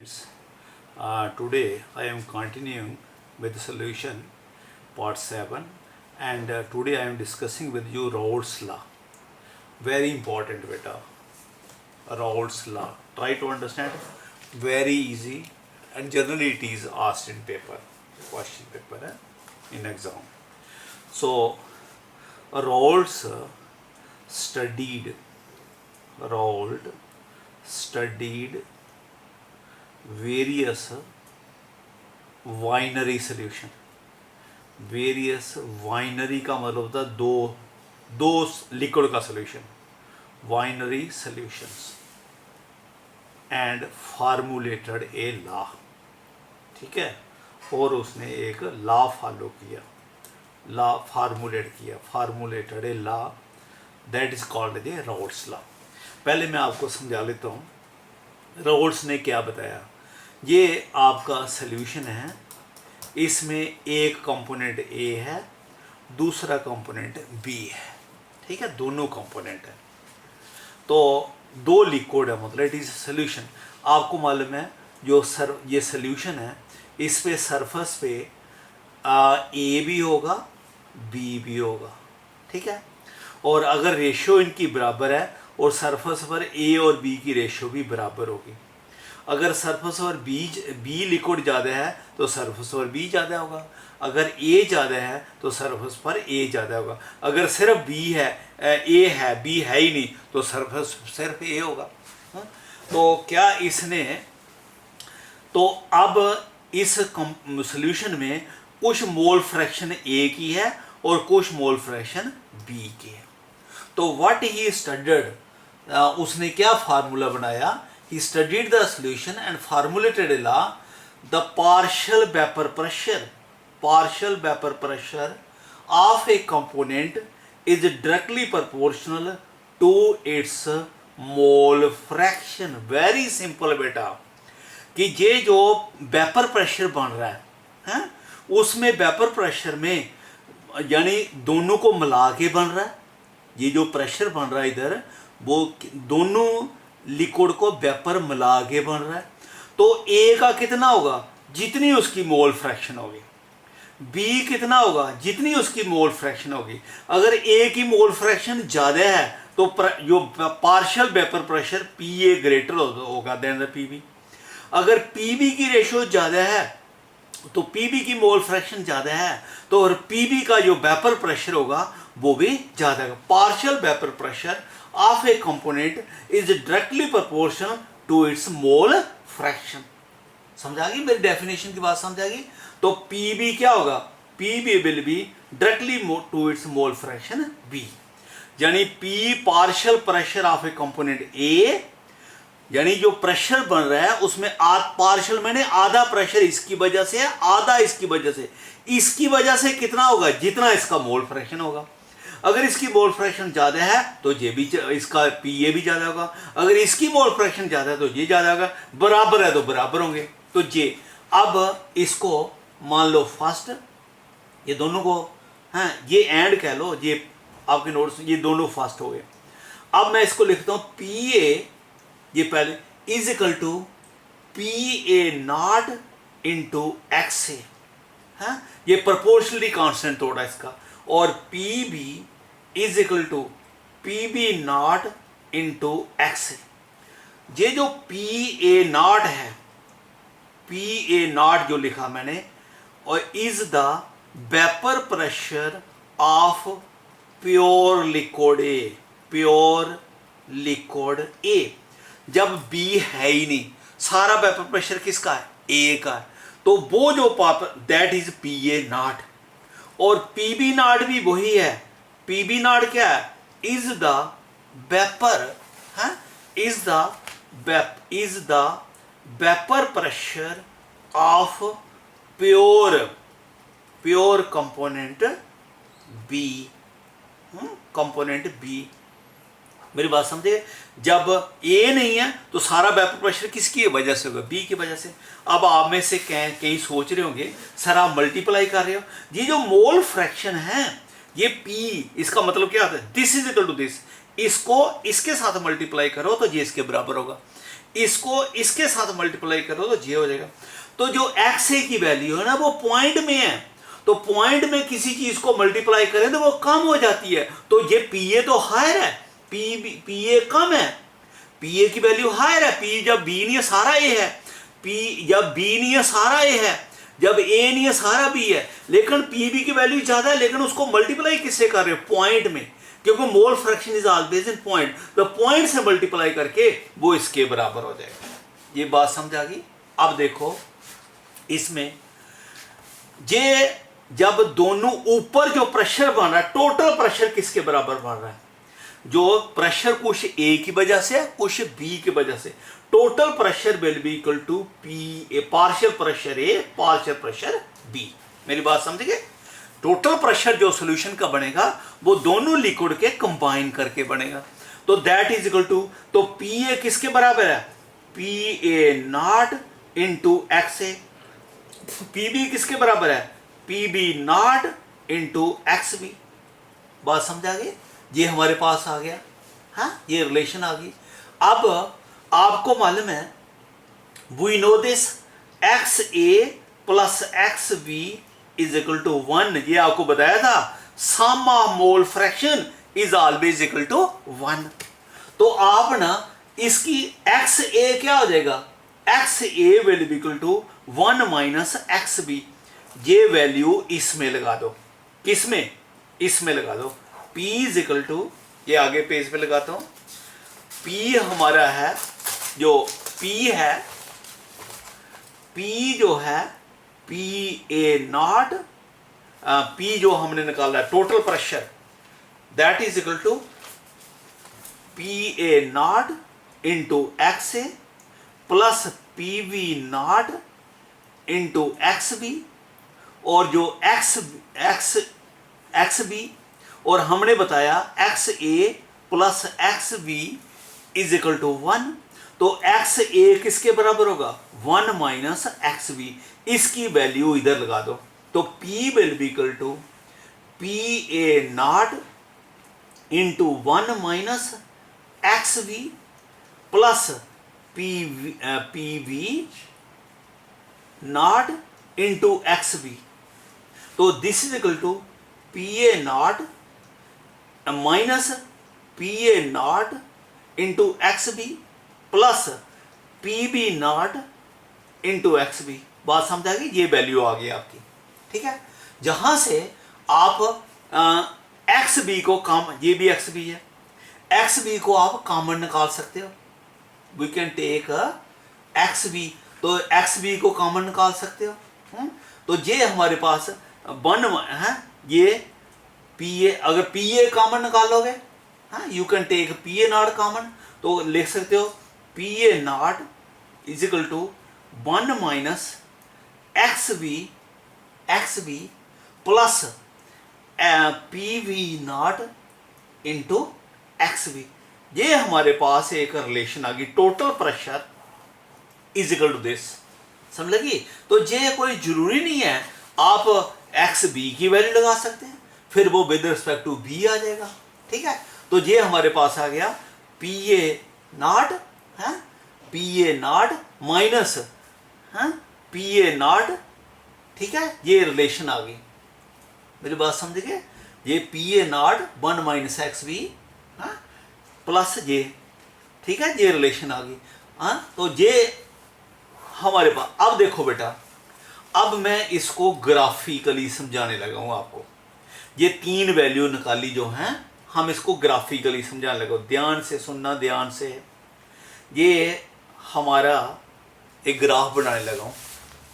Today I am continuing with the solution part 7 and today I am discussing with you Raoult's law. Very important beta. Raoult's law. Try to understand. Very easy and generally it is asked in paper, question paper in exam. So Raoult studied various winery solution. Various winery का मतलब होता है दो liquid का solution. Winery solutions and formulated a law. ठीक है, और उसने एक लॉ फॉलो किया, लॉ फार्मूलेट किया, formulated a law that is called the Raoult's law. पहले मैं आपको समझा लेता हूँ राउल्ट्स ने क्या बताया. ये आपका सॉल्यूशन है, इसमें एक कंपोनेंट ए है, दूसरा कंपोनेंट बी है. ठीक है, दोनों कंपोनेंट है तो दो लिक्विड है, मतलब इट इज सॉल्यूशन. आपको मालूम है जो ये सॉल्यूशन है इस पे सरफेस पे ए भी होगा बी भी होगा. ठीक है, और अगर रेशियो इनकी बराबर है और सरफेस पर ए और बी की रेशियो भी बराबर होगी. अगर सरफेस पर बी लिक्विड ज़्यादा है तो सरफेस पर बी ज़्यादा होगा, अगर ए ज़्यादा है तो सरफेस पर ए ज़्यादा होगा. अगर सिर्फ बी है ए है बी है ही नहीं तो सरफेस सिर्फ ए होगा. तो क्या इसने तो अब इस सॉल्यूशन में कुछ मोल फ्रैक्शन ए की है और कुछ मोल फ्रैक्शन बी की है. तो व्हाट ही स्टडीड, उसने क्या फार्मूला बनाया. He studied the solution and formulated a law. The partial vapor pressure of a component is directly proportional to its mole fraction. Very simple बेटा, कि ये जो वेपर प्रेशर बन रहा है उसमें वेपर प्रेशर में यानी दोनों को मिला के बन रहा है. ये जो प्रेशर बन रहा है इधर वो दोनों लिक्विड को वेपर मिला के बन रहा है. तो ए का कितना होगा जितनी उसकी मोल फ्रैक्शन होगी, बी कितना होगा जितनी उसकी मोल फ्रैक्शन होगी. अगर ए की मोल फ्रैक्शन ज़्यादा है तो जो partial vapour pressure P A greater होगा देन द पी बी. अगर पी बी की रेशियो ज़्यादा है तो पी बी की मोल फ्रैक्शन ज़्यादा है तो और पी बी का जो वेपर प्रेशर होगा वो भी ज़्यादा होगा. Partial vapour pressure of a component is directly proportional to its mole fraction. समझ आ गई मेरी डेफिनेशन की बात, समझ आ गई. तो Pb क्या होगा, Pb will be directly to its mole fraction B. यानी P partial pressure of a component A, यानी जो प्रेशर बन रहा है उसमें पार्शियल मैंने आधा प्रेशर इसकी वजह से है, आधा इसकी वजह से. इसकी वजह से कितना होगा जितना इसका मोल फ्रैक्शन होगा. अगर इसकी मोल फ्रैक्शन ज़्यादा है तो ये भी इसका पी ए भी ज़्यादा होगा. अगर इसकी मोल फ्रैक्शन ज़्यादा है तो ये ज़्यादा होगा. बराबर है तो बराबर होंगे. तो ये अब इसको मान लो फर्स्ट, ये दोनों को ये एंड कह लो, ये आपके नोट्स ये दोनों फर्स्ट हो गए. अब मैं इसको लिखता हूँ पी ए, ये पहले is equal to P A naught into X A. ये प्रोपोर्शनली कांस्टेंट तोड़ा इसका. और P B is equal to P B not into X. ये जो पी ए नॉट है, पी ए नॉट जो लिखा मैंने, और is the vapour pressure of pure liquid A, pure liquid A. जब बी है ही नहीं, सारा वेपर प्रेशर किसका है ए का है, तो वो जो that is P A naught. और पी बी नॉट भी वही है. पी बी नॉट क्या है, is the vapour is the vapour pressure of pure component B. Component B, मेरी बात समझे. जब ए नहीं है तो सारा वेपर प्रेशर किसकी वजह से होगा, बी की वजह से. अब आप में से कई सोच रहे होंगे सर आप मल्टीप्लाई कर रहे हो, ये जो मोल फ्रैक्शन है ये पी, इसका मतलब क्या होता है this is equal to this, इसको इसके साथ मल्टीप्लाई करो तो ये इसके बराबर होगा. इसको इसके साथ मल्टीप्लाई करो तो जे हो जाएगा। तो जो एक्स ए की वैल्यू है ना वो पॉइंट में है, तो पॉइंट में किसी चीज को मल्टीप्लाई करें तो वो कम हो जाती है। तो ये पी ए तो हायर है, पी ए कम है, पी ए की वैल्यू हायर है। पी जब बी नहीं है सारा ए है, पी जब बी नहीं है सारा ए है, जब ए नहीं है सारा बी है, लेकिन पी बी की वैल्यू ज्यादा है, लेकिन उसको मल्टीप्लाई किससे कर रहे हो? पॉइंट में, क्योंकि मोल fraction is always in point, तो पॉइंट से मल्टीप्लाई करके वो इसके बराबर हो जाएगा। ये बात समझ आ गई? अब देखो इसमें ये जब दोनों ऊपर जो प्रेशर बन रहा है, टोटल प्रेशर किसके बराबर बन रहा है? जो प्रेशर कुछ ए की वजह से कुछ बी की वजह से, total pressure will be equal to P A, partial pressure A partial pressure B. मेरी बात समझ गए? टोटल प्रेशर जो सॉल्यूशन का बनेगा वो दोनों लिक्विड के कंबाइन करके बनेगा। तो दैट इज इक्वल टू, तो पी ए किसके बराबर है? P A naught into X A. P B किसके बराबर है? P B not into X B. बात समझ आ गई? ये हमारे पास आ गया, हाँ, ये रिलेशन आ गई। अब आपको मालूम है we know this X A plus X B is equal to 1। ये आपको बताया था, sum of mole fraction is always equal to 1। तो आप ना इसकी एक्स ए क्या हो जाएगा? X A will be equal to 1 minus X B. ये वैल्यू इसमें लगा दो, किसमें? इसमें लगा दो। P इज इक्वल टू, ये आगे पेज पे लगाता हूं, P हमारा है, जो P है, P जो है P ए नॉट, P जो हमने निकाला total pressure, that is equal to P A naught into X A plus P V naught into X B, और जो एक्स बी, और हमने बताया X A plus X B is equal to 1। तो X A किसके बराबर होगा? 1 minus X B. इसकी वैल्यू इधर लगा दो, तो P will be equal to P A naught into 1 minus X B plus P V naught into X B. तो this is equal to P A naught minus P A naught into X B plus P B not into X B. बात समझ आ गई? ये value आ गई आपकी, ठीक है। जहां से आप एक्स बी को कॉमन, ये भी एक्स बी है, एक्स बी को आप कॉमन निकाल सकते हो। We can take X B, तो एक्स बी को कॉमन निकाल सकते हो। तो ये हमारे पास 1 है, ये पी ए, अगर पी ए कॉमन निकालोगे, हाँ, you can take P A naught common, तो लिख सकते हो P A naught is equal to 1 minus X B plus P V naught into X B. ये हमारे पास एक रिलेशन आ गई, total pressure is equal to this. समझ लगी? तो ये कोई जरूरी नहीं है, आप एक्स बी की वैल्यू लगा सकते हैं, फिर वो विद रिस्पेक्ट टू बी आ जाएगा, ठीक है। तो ये हमारे पास आ गया पी ए नॉट, है P A naught minus P A not, ठीक है। ये रिलेशन आ गई, मेरी बात समझ गए? ये P A not 1 minus X B plus ये, ठीक है, ये रिलेशन आ गई। हाँ, तो ये हमारे पास। अब देखो बेटा, अब मैं इसको ग्राफिकली समझाने लगा हूं आपको। ये 3 वैल्यू निकाली जो हैं, हम इसको ग्राफिकली समझाने लगे। ध्यान से सुनना, ध्यान से। ये हमारा एक ग्राफ बनाने लगा हूं,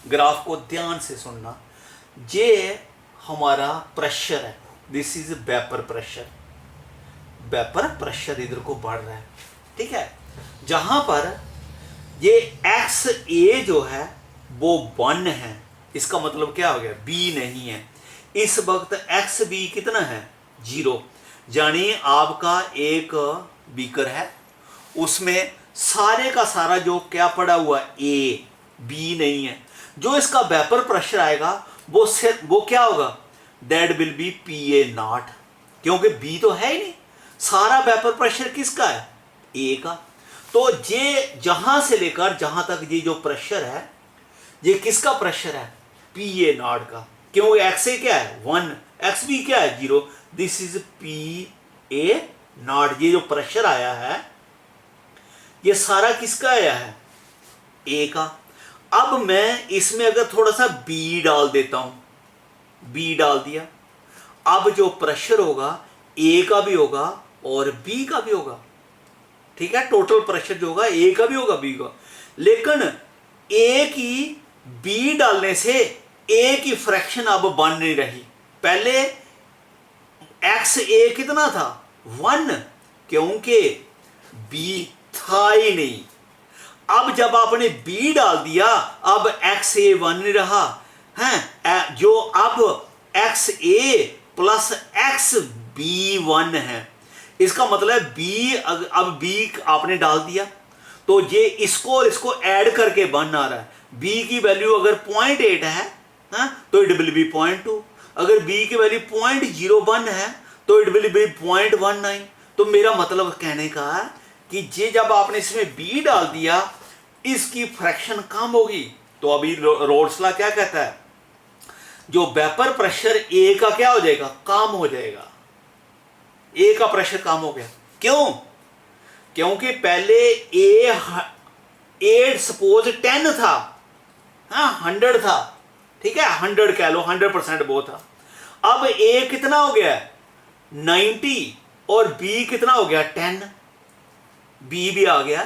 ग्राफ को ध्यान से सुनना। ये हमारा प्रेशर है, this is vapour pressure. Vapour pressure इधर को बढ़ रहा है, ठीक है। जहां पर ये एक्स ए जो है वो 1 है, इसका मतलब क्या हो गया? बी नहीं है। इस वक्त एक्स बी कितना है? 0। यानी आपका एक बीकर है, उसमें सारे का सारा जो क्या पड़ा हुआ है? ए, बी नहीं है। जो इसका वेपर प्रेशर आएगा वो क्या होगा? That will be P A not, क्योंकि बी तो है ही नहीं। सारा वेपर प्रेशर किसका है? ए का। तो ये जहां से लेकर जहां तक ये जो प्रेशर है, ये किसका प्रेशर है? पी ए नॉट का। क्यों? एक्स ए क्या है? 1, एक्स बी क्या है? 0। This is P A not. ये जो प्रेशर आया है ये सारा किसका आया है? ए का। अब मैं इसमें अगर थोड़ा सा बी डाल देता हूं, बी डाल दिया, अब जो प्रेशर होगा ए का भी होगा और बी का भी होगा। ठीक है, टोटल प्रेशर जो होगा ए का भी होगा बी का। लेकिन ए की बी डालने से ए की फ्रैक्शन अब बन नहीं रही। पहले एक्स ए कितना था? 1, क्योंकि बी था ही नहीं। अब जब आपने बी डाल दिया, अब एक्स ए 1 नहीं रहा है, जो अब x A plus X B 1 है। इसका मतलब बी, अब बी आपने डाल दिया तो ये इसको और इसको ऐड करके 1 आ रहा है। बी की वैल्यू अगर 0.8 है तो इट विल बी 0.2। अगर बी की वैल्यू 0.01 है तो इट विल बी 0.19। तो मेरा मतलब कहने का है कि ये जब आपने इसमें बी डाल दिया, इसकी फ्रैक्शन कम होगी। तो अभी रोल्स लॉ क्या कहता है? जो वेपर प्रेशर ए का क्या हो जाएगा? कम हो जाएगा। ए का प्रेशर कम हो गया। क्यों? क्योंकि पहले ए सपोज 10 था, 100 था, ठीक है, 100 कह लो, 100% वो था। अब ए कितना हो गया? 90 और बी कितना हो गया? 10। बी भी आ गया,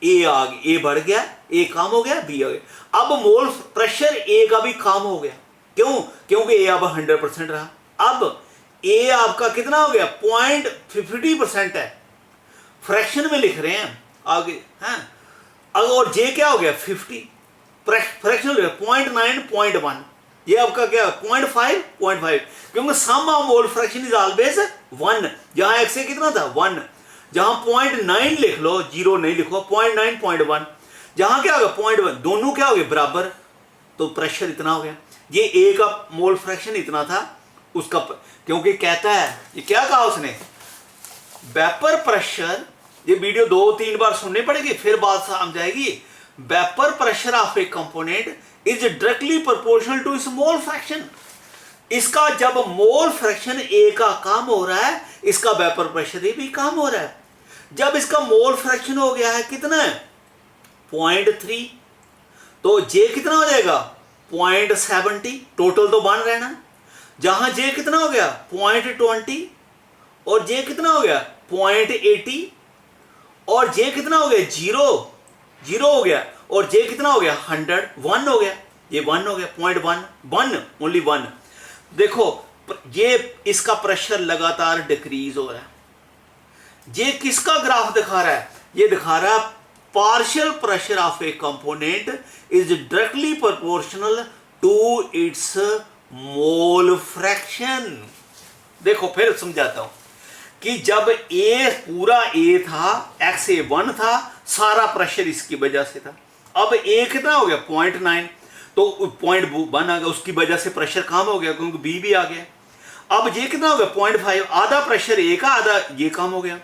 ए बढ़ गया, ए कम हो गया, बी आ गया। अब मोल प्रेशर ए का भी कम हो गया। क्यों? क्योंकि ए अब 100% रहा। अब ए आपका कितना हो गया? 0.50% है, फ्रैक्शन में लिख रहे हैं आगे हैं। और जे क्या हो गया? 50, फ्रैक्शन हो गया 0.9, 0.1। ये आपका क्या? 0.5, क्योंकि sum of mole fraction is always 1। जहां एक्स ए कितना था? 1। जहां 0.9 लिख लो, 0 नहीं लिखो, 0.9, 0.1। जहां क्या होगा? 0.1। दोनों क्या हो गए? बराबर। तो प्रेशर इतना हो गया। ये ए का मोल फ्रैक्शन इतना था उसका, क्योंकि कहता है, ये क्या कहा उसने? वेपर प्रेशर, ये वीडियो 2-3 बार सुननी पड़ेगी फिर बात समझ आएगी। Vapour pressure of a component is directly proportional to its mole fraction. इसका जब मोल फ्रैक्शन ए का कम हो रहा है, इसका वेपर प्रेशर भी कम हो रहा है। जब इसका मोल फ्रैक्शन हो गया है कितना है? 0.3, तो जे कितना हो जाएगा? 0.70। टोटल तो बन रहना। जहां जे कितना हो गया? 0.20 और जे कितना हो गया? 0.80 और जे कितना हो गया? 0 हो गया। और जे कितना हो गया? 100, 1 हो गया। ये 1 हो गया, 0.1, ओनली 1। देखो ये इसका प्रेशर लगातार डिक्रीज हो रहा है। ये किसका ग्राफ दिखा रहा है? ये दिखा रहा है partial pressure of a component is directly proportional to its mole fraction. देखो फिर समझाता हूं कि जब ए पूरा ए था, एक्स ए 1 था, सारा प्रेशर इसकी वजह से था। अब ए कितना हो गया? 0.9, तो 0.1 आ गया, उसकी वजह से प्रेशर कम हो गया क्योंकि बी भी आ गया। अब ये कितना हो गया? 0.5, आधा प्रेशर ए का, आधा ये कम हो गया।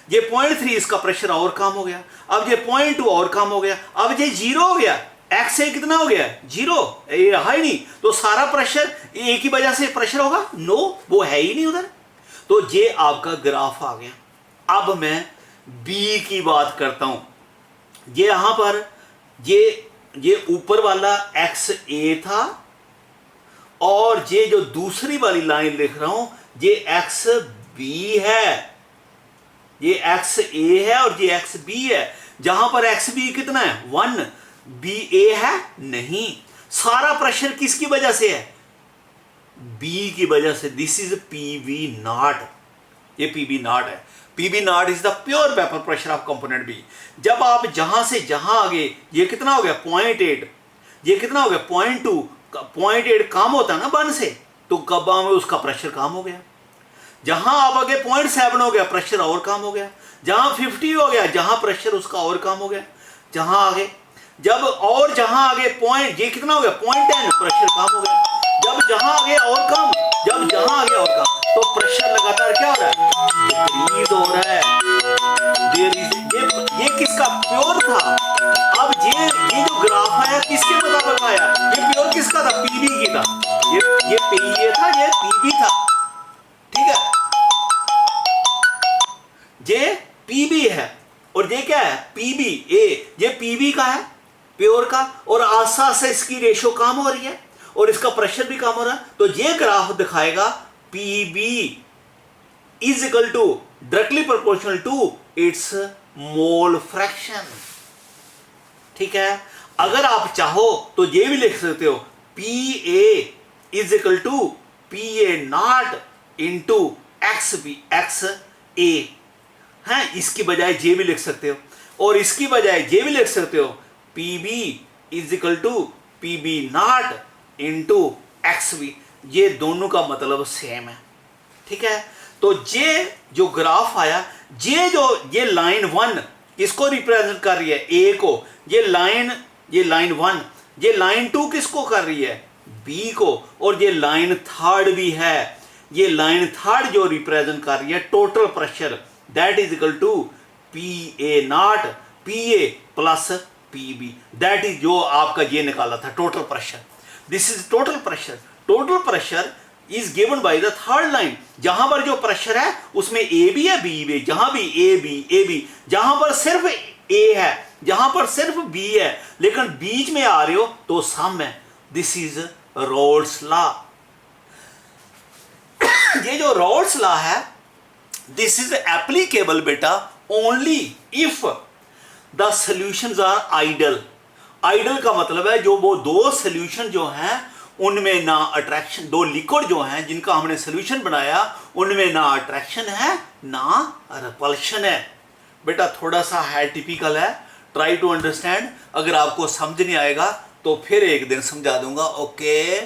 ये 0.3 इसका प्रेशर और कम हो गया। अब ये 0.2 और कम हो गया। अब ये 0 हो गया। एक्स ए कितना हो गया? 0, ये रहा ही नहीं। तो सारा प्रेशर ए की वजह से प्रेशर होगा? नो, वो है ही नहीं उधर। तो ये आपका ग्राफ आ गया। अब मैं बी की बात करता हूं। ये यहां पर ये ऊपर वाला एक्स ए था और ये जो दूसरी वाली लाइन लिख रहा हूं ये एक्स बी है। ये एक्स ए है और ये एक्स बी है। जहां पर एक्स बी कितना है? 1, बी ए है नहीं। सारा प्रेशर किसकी वजह से है? बी की वजह से। This is PV not. ये पीवी नॉट है। PV not is the pure vapour pressure of component B. जब आप जहां से जहां आगे, ये कितना हो गया? 0.8, ये कितना हो गया? 0.2, 0.8 कम होता है ना 1 से, तो कब उसका प्रेशर कम हो गया। जहां आप आगे 0.7 हो गया, प्रेशर और कम हो गया। जहां 50 हो गया, जहां प्रेशर उसका और कम हो गया। जहां आगे जब और जहां आगे पॉइंट, ये कितना हो गया? 0.10, प्रेशर कम हो गया। जब जहां आगे और कम, जब जहां आगे और कम, तो प्रेशर लगातार क्या हो रहा है? डिक्रीज हो रहा है। ये किसका? प्योर था। अब ये जो ग्राफ आया किसके मुताबिक आया? ये प्योर किसका था? पीबी की था। ये पीए था, ये पीबी था, ठीक है। ये पीबी है और ये क्या है? पीबी ए। ये पीबी का है, प्योर का, और आस्था से इसकी रेशो कम हो रही है और इसका प्रेशर भी कम हो रहा है। तो ये ग्राफ दिखाएगा PB is equal to directly proportional to its mole fraction, ठीक है। अगर आप चाहो तो ये भी लिख सकते हो P A is equal to P A naught into X B X A है, इसकी बजाय ये भी लिख सकते हो, और इसकी बजाय ये भी लिख सकते हो P B is equal to P B not into X B. ये दोनों का मतलब सेम है, ठीक है। तो ये जो ग्राफ आया, ये लाइन 1 किसको रिप्रेजेंट कर रही है? ए को। ये लाइन 1, ये लाइन 2 किसको कर रही है? बी को। और ये लाइन 3 भी है, ये लाइन 3 जो रिप्रेजेंट कर रही है total pressure, that is equal to P A not P A plus P B, that is जो आपका ये निकाला था total pressure. This is total pressure. Total pressure is given by the third line. जहां पर जो प्रेशर है उसमें ए भी है, बी भी, जहां भी ए बी, जहां पर सिर्फ ए है, जहां पर सिर्फ बी है, लेकिन बीच में आ रहे हो तो सम है। This is Raoult's law. ये जो रॉल्स लॉ है, दिस इज एप्लीकेबल बेटा only if the solutions are ideal. Ideal का मतलब है जो वो दो सॉल्यूशन जो हैं उनमें ना अट्रैक्शन, दो लिक्विड जो हैं जिनका हमने सॉल्यूशन बनाया उनमें ना अट्रैक्शन है ना रिपल्शन है। बेटा थोड़ा सा है टिपिकल है, ट्राई टू अंडरस्टैंड। अगर आपको समझ नहीं आएगा तो फिर एक दिन समझा दूंगा। ओके।